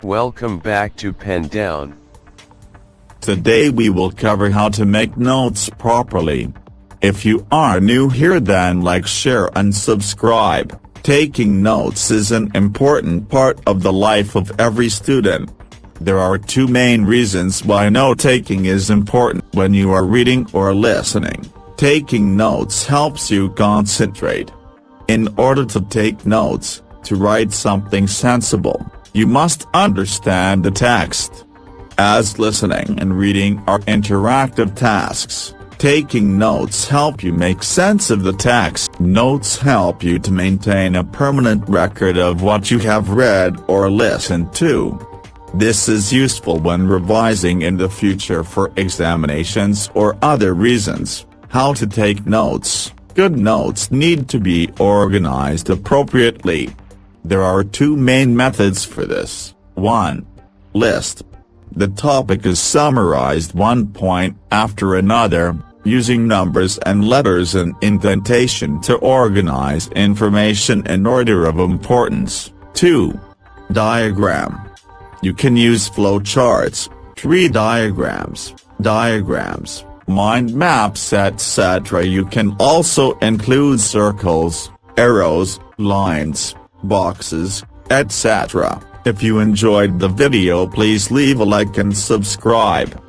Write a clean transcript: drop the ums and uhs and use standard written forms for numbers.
Welcome back to Pen Down. Today we will cover how to make notes properly. If you are new here, then like, share and subscribe. Taking notes is an important part of the life of every student. There are two main reasons why note-taking is important when you are reading or listening. Taking notes helps you concentrate. In order to take notes, to write something sensible, you must understand the text. As listening and reading are interactive tasks, taking notes help you make sense of the text. Notes help you to maintain a permanent record of what you have read or listened to. This is useful when revising in the future for examinations or other reasons. How to take notes. Good notes need to be organized appropriately. There are two main methods for this. 1. List. The topic is summarized one point after another, using numbers and letters and indentation to organize information in order of importance. 2. Diagram. You can use flowcharts, tree diagrams, mind maps, etc. You can also include circles, arrows, lines, boxes, etc. If you enjoyed the video, please leave a like and subscribe.